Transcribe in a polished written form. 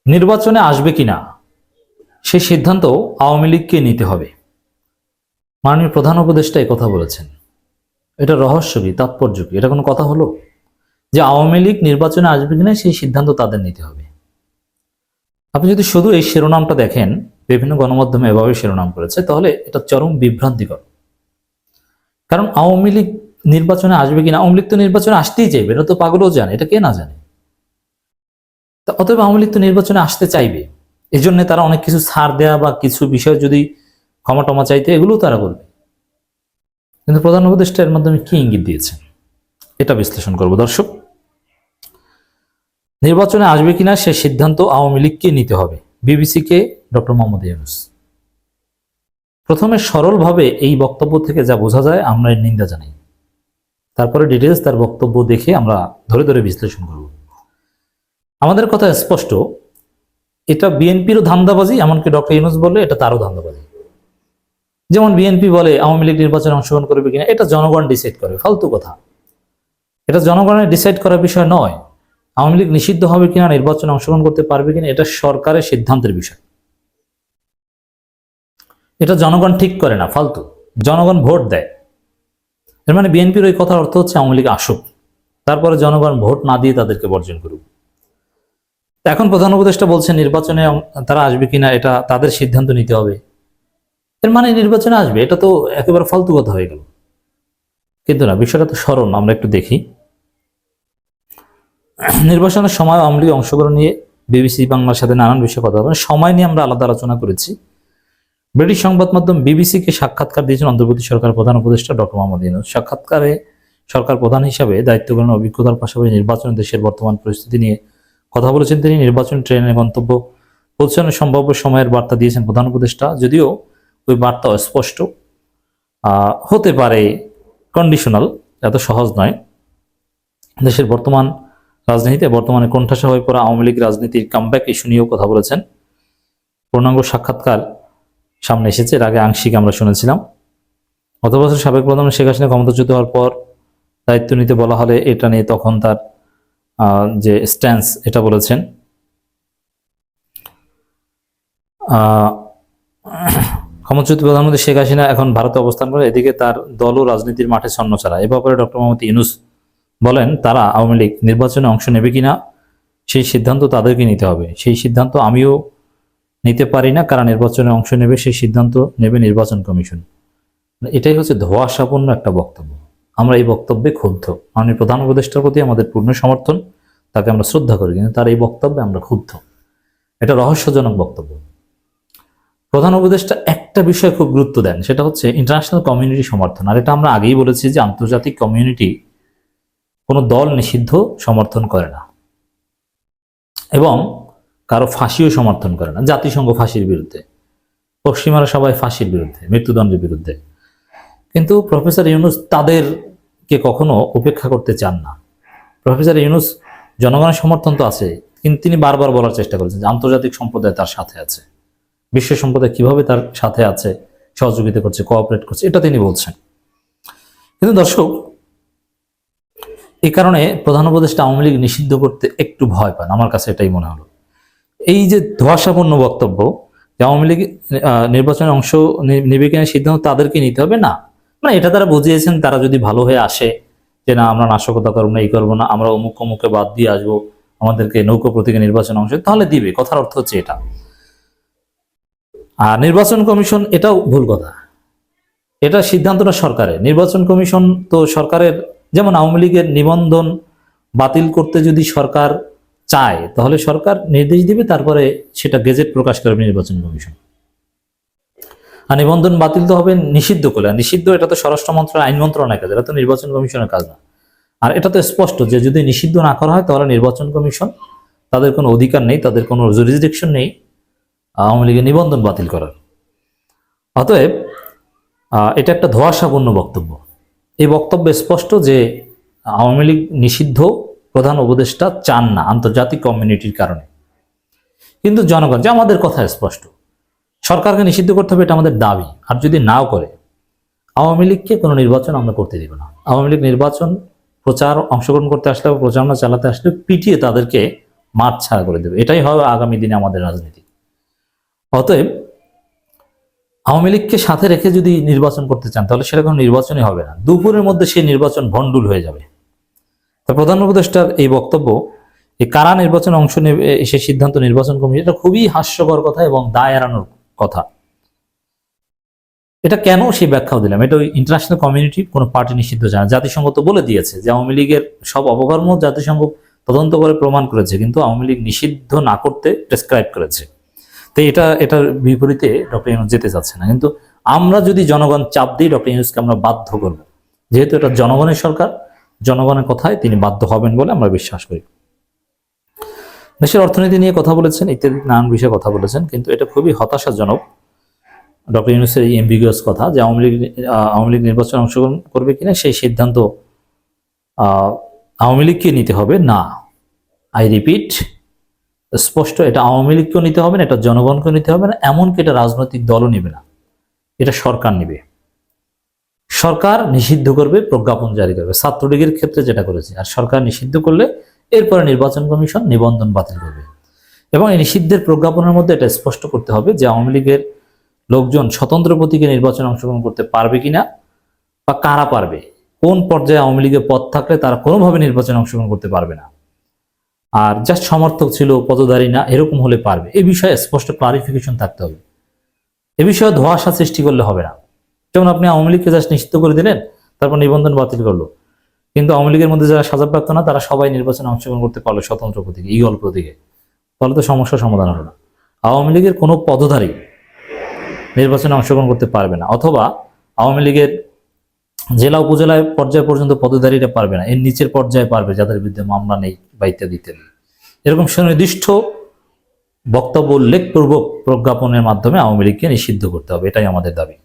নির্বাচনে আসবে কিনা সেই সিদ্ধান্ত আওয়ামী লীগকে নিতে হবে। মাননীয় প্রধান উপদেষ্টা এই কথা বলেছেন। এটা রহস্য কি, তাৎপর্য কি? এটা কোনো কথা হলো যে আওয়ামী লীগ নির্বাচনে আসবে কিনা সেই সিদ্ধান্ত তাদের নিতে হবে? আপনি যদি শুধু এই শিরোনামটা দেখেন, বিভিন্ন গণমাধ্যমে এভাবে শিরোনাম করেছে, তাহলে এটা চরম বিভ্রান্তিকর। কারণ আওয়ামী লীগ নির্বাচনে আসবে কিনা, আওয়ামী লীগ তো নির্বাচনে আসতেই চাইবে, এটা তো পাগলও জানে, এটা কে না জানে। অতএব আওয়ামী লীগ তো নির্বাচনে আসতে চাইবে, এই জন্য তারা অনেক কিছু ছাড় দেয়া বা কিছু বিষয় যদি ক্ষমা টমা চাইতে, এগুলোও তারা করবে। কিন্তু প্রধান উপদেষ্টা এর মাধ্যমে কি ইঙ্গিত দিয়েছেন, এটা বিশ্লেষণ করব দর্শক। নির্বাচনে আসবে কিনা সে সিদ্ধান্ত আওয়ামী লীগকে নিতে হবে, বিবিসিকে ডক্টর মোহাম্মদ ইউনূস। প্রথমে সরলভাবে এই বক্তব্য থেকে যা বোঝা যায় আমরা এর নিন্দা জানাই, তারপরে ডিটেলস তার বক্তব্য দেখে আমরা ধরে ধরে বিশ্লেষণ করব। আমাদের কথা স্পষ্ট, এটা বিএনপিরও ধান্দাবাজি, এমনকি ডক্টর ইউনূস বললে এটা তারও ধান্দাবাজি। যেমন বিএনপি বলে আওয়ামী লীগ নির্বাচনে অংশগ্রহণ করবে কিনা এটা জনগণ ডিসাইড করে, ফালতু কথা। এটা জনগণের ডিসাইড করার বিষয় নয়। আওয়ামী লীগ নিষিদ্ধ হবে কিনা, নির্বাচনে অংশগ্রহণ করতে পারবে কিনা, এটা সরকারের সিদ্ধান্তের বিষয়। এটা জনগণ ঠিক করে না, ফালতু। জনগণ ভোট দেয়। এর মানে বিএনপির ওই কথার অর্থ হচ্ছে আওয়ামী লীগ আসুক, তারপরে জনগণ ভোট না দিয়ে তাদেরকে বর্জন করুক। এখন প্রধান উপদেষ্টা বলছেন নির্বাচনে তারা আসবে কিনা এটা তাদের সিদ্ধান্ত নিতে হবে। এর মানে নির্বাচনে আসবে, এটা তো একেবারে ফালতু কথা হয়ে গেল। কিন্তু না, বিষয়টা তো সরল। আমরা একটু দেখি। নির্বাচনের সময় আওয়ামী লীগ অংশগ্রহণ নিয়ে বিবিসি বাংলার সাথে নানান বিষয়ে কথা বলেন। সময় নিয়ে আমরা আলাদা আলোচনা করেছি। ব্রিটিশ সংবাদ মাধ্যম বিবিসিকে সাক্ষাৎকার দিয়েছেন অন্তর্বর্তী সরকারের প্রধান উপদেষ্টা ডক্টর মোহাম্মদ ইউনূস। সাক্ষাৎকারে সরকার প্রধান হিসাবে দায়িত্ব গ্রহণের অভিজ্ঞতার পাশাপাশি নির্বাচনের দেশের বর্তমান পরিস্থিতি নিয়ে কথা বলেছেন তিনি। নির্বাচন ট্রেনের গন্তব্য পৌঁছানোর সম্ভাব্য সময়ের বার্তা দিয়েছেন প্রধান উপদেষ্টা। যদিও ওই বার্তা অস্পষ্ট, হতে পারে কন্ডিশনাল, এত সহজ নয়। দেশের বর্তমান রাজনীতিতে বর্তমানে কোণঠাসা হয়ে পড়া আওয়ামী লীগ রাজনীতির কামব্যাক ইস্যু নিয়েও কথা বলেছেন। পূর্ণাঙ্গ সাক্ষাৎকার সামনে এসেছে, এর আগে আংশিক আমরা শুনেছিলাম। গত বছর সাবেক প্রধানমন্ত্রী শেখ হাসিনা ক্ষমতাচ্যুত হওয়ার পর দায়িত্ব নিতে বলা হলে এটা নিয়ে তখন তার যে স্ট্যান্স এটা বলেছেন। ক্ষমতাচ্যুত প্রধানমন্ত্রী শেখ হাসিনা এখন ভারতে অবস্থান করে, এদিকে তার দলও রাজনীতির মাঠে ছন্নছাড়া। এ ব্যাপারে ডক্টর মোহাম্মদ ইউনূস বলেন, তারা আওয়ামী লীগ নির্বাচনে অংশ নেবে কিনা সেই সিদ্ধান্ত তাদেরকে নিতে হবে। সেই সিদ্ধান্ত আমিও নিতে পারি না, কারা নির্বাচনে অংশ নেবে সেই সিদ্ধান্ত নেবে নির্বাচন কমিশন। এটাই হচ্ছে ধোঁয়াশাপূর্ণ একটা বক্তব্য। আমরা এই বক্তব্যে ক্ষুব্ধ। মাননীয় প্রধান উপদেষ্টার প্রতি আমাদের পূর্ণ সমর্থন, তাকে আমরা শ্রদ্ধা করি, কিন্তু তার এই বক্তব্যে আমরা ক্ষুব্ধ। এটা রহস্যজনক বক্তব্য। প্রধান উপদেষ্টা একটা বিষয়ে খুব গুরুত্ব দেন, সেটা হচ্ছে ইন্টারন্যাশনাল কমিউনিটি সমর্থন। আর এটা আমরা আগেই বলেছি যে আন্তর্জাতিক কমিউনিটি কোনো দল নিষিদ্ধ সমর্থন করে না এবং কারো ফাঁসিও সমর্থন করে না। জাতিসংঘ ফাঁসির বিরুদ্ধে, পশ্চিমারা সবাই ফাঁসির বিরুদ্ধে, মৃত্যুদণ্ডের বিরুদ্ধে। কিন্তু প্রফেসর ইউনূস তাদেরকে কখনো উপেক্ষা করতে চান না। প্রফেসর ইউনূস জনগণের সমর্থন তো আছে, কিন্তু তিনি বারবার বলার চেষ্টা করেছেন যে আন্তর্জাতিক সম্প্রদায় তার সাথে আছে, বিশ্ব সম্প্রদায় কিভাবে তার সাথে আছে, সহযোগিতা করছে, কোঅপারেট করছে, এটা তিনি বলছেন। কিন্তু দর্শক, এই কারণে প্রধান উপদেষ্টা আওয়ামী লীগ নিষিদ্ধ করতে একটু ভয় পান, আমার কাছে এটাই মনে হলো। এই যে ধোঁয়াশাপূর্ণ বক্তব্য যে আওয়ামী লীগ নির্বাচনে অংশ নেবে কিনা সিদ্ধান্ত তাদেরকে নিতে হবে, না, মানে এটা তারা বুঝিয়েছেন তারা যদি ভালো হয়ে আসে যে না আমরা নাশকতা করবো না, এই করবো না, আমরা অমুক অমুকে বাদ দিয়ে আসবো, আমাদেরকে নৌকো প্রতীকে নির্বাচনে অংশ, তাহলে দিবে। কথার অর্থ হচ্ছে এটা। আর নির্বাচন কমিশন, এটাও ভুল কথা। এটা সিদ্ধান্তটা সরকারের। নির্বাচন কমিশন তো সরকারের, যেমন আওয়ামী লীগের নিবন্ধন বাতিল করতে যদি সরকার চায় তাহলে সরকার নির্দেশ দিবে, তারপরে সেটা গেজেট প্রকাশ করবে নির্বাচন কমিশন। আর নিবন্ধন বাতিল তো হবে নিষিদ্ধ করলে, নিষিদ্ধ এটা তো স্বরাষ্ট্র মন্ত্রণালয়, আইন মন্ত্রণালয়ের কাজ, এটা তো নির্বাচন কমিশনের কাজ না। আর এটা তো স্পষ্ট যে যদি নিষিদ্ধ না করা হয় তাহলে নির্বাচন কমিশন, তাদের কোনো অধিকার নেই, তাদের কোনো জুরিসডিকশন নেই আওয়ামী লীগের নিবন্ধন বাতিল করার। অতএব এটা একটা ধোঁয়াশাপূর্ণ বক্তব্য। এই বক্তব্য স্পষ্ট যে আওয়ামী লীগ নিষিদ্ধ প্রধান উপদেষ্টা চান না আন্তর্জাতিক কমিউনিটির কারণে। কিন্তু জনগণ, যে আমাদের কথা স্পষ্ট, সরকারকে নিষিদ্ধ করতে হবে, এটা আমাদের দাবি। আর যদি নাও করে, আওয়ামী লীগকে কোনো নির্বাচন আমরা করতে দিব না। আওয়ামী লীগ নির্বাচন প্রচার অংশগ্রহণ করতে আসলে, প্রচারণা চালাতে আসলে পিটিয়ে তাদেরকে মাঠ ছাড়া করে দেবে। এটাই হবে আগামী দিনে আমাদের রাজনীতি। অতএব আওয়ামী লীগকে সাথে রেখে যদি নির্বাচন করতে চান তাহলে সেটা কোনো নির্বাচনই হবে না, দুপুরের মধ্যে সেই নির্বাচন ভণ্ডুল হয়ে যাবে। তো প্রধান উপদেষ্টার এই বক্তব্য, এই কারা নির্বাচনে অংশ নেবে সে সিদ্ধান্ত নির্বাচন কমিটি, এটা খুবই হাস্যকর কথা এবং দায় এড়ানোর কথা। এটা কেন সেই ব্যাখ্যাও দিলাম। এটা ওই ইন্টারন্যাশনাল কমিউনিটি কোনো পার্টি নিষিদ্ধ চায় না। জাতিসংঘ তো বলে দিয়েছে যে আওয়ামী লীগের সব অপকর্ম জাতিসংঘ তদন্ত করে প্রমাণ করেছে, কিন্তু আওয়ামী লীগ নিষিদ্ধ না করতে প্রেসক্রাইব করেছে। তো এটার বিপরীতে ডক্টর ইউনূস যেতে চাচ্ছে না। কিন্তু আমরা যদি জনগণ চাপ দিই ডক্টর ইউনূসকে আমরা বাধ্য করব, যেহেতু এটা জনগণের সরকার, জনগণের কথায় তিনি বাধ্য হবেন বলে আমরা বিশ্বাস করি। দেশের অর্থনীতি নিয়ে কথা বলেছেন, ইত্যাদি নানান বিষয়ে কথা বলেছেন, কিন্তু এটা খুবই হতাশাজনক ডক্টর ইউনূসের এই এমবিগুয়াস কথা যে আওয়ামী লীগ নির্বাচনে অংশগ্রহণ করবে কিনা সেই সিদ্ধান্ত আওয়ামী লীগকে নিতে হবে না। আই রিপিট, স্পষ্ট, এটা আওয়ামী লীগকেও নিতে হবে না, এটা জনগণকেও নিতে হবে না, এমনকি এটা রাজনৈতিক দলও নেবে না, এটা সরকার নেবে। সরকার নিষিদ্ধ করবে, প্রজ্ঞাপন জারি করবে, ছাত্রলীগের ক্ষেত্রে যেটা করেছে। আর সরকার নিষিদ্ধ করলে এরপরে নির্বাচন কমিশন নিবন্ধন বাতিল করবে। এবং এই নিষিদ্ধের প্রজ্ঞাপনের মধ্যে এটা স্পষ্ট করতে হবে যে আওয়ামী লীগের লোকজন স্বতন্ত্র প্রতীকে নির্বাচনে অংশগ্রহণ করতে পারবে কিনা, বা কারা পারবে, কোন পর্যায়ে আওয়ামী লীগের পদ থাকলে তারা কোনোভাবে নির্বাচনে অংশগ্রহণ করতে পারবে না, আর জাস্ট সমর্থক ছিল, পদধারী না, এরকম হলে পারবে। এই বিষয়ে স্পষ্ট ক্লারিফিকেশন থাকতে হবে। এ বিষয়ে ধোঁয়াশা সৃষ্টি করলে হবে না। যেমন আপনি আওয়ামী লীগকে জাস্ট নিষিদ্ধ করে দিলেন, তারপর নিবন্ধন বাতিল করলো, কিন্তু আওয়ামী লীগের মধ্যে যারা সাজাপ্রাপ্ত না তারা সবাই নির্বাচনে অংশগ্রহণ করতে পারলো স্বতন্ত্র প্রতীকে, ইগল প্রতীকে, তাহলে তো সমস্যার সমাধান হলো না। আওয়ামী লীগের কোনো পদধারী নির্বাচনে অংশগ্রহণ করতে পারবে না, অথবা আওয়ামী লীগের জেলা উপজেলায় পর্যায় পর্যন্ত পদধারীরা পারবে না, এর নিচের পর্যায়ে পারবে যাদের বিরুদ্ধে মামলা নেই বা ইত্যাদি ইত্যাদি। এরকম সুনির্দিষ্ট বক্তব্য উল্লেখপূর্বক প্রজ্ঞাপনের মাধ্যমে আওয়ামী লীগকে নিষিদ্ধ করতে হবে, এটাই আমাদের দাবি।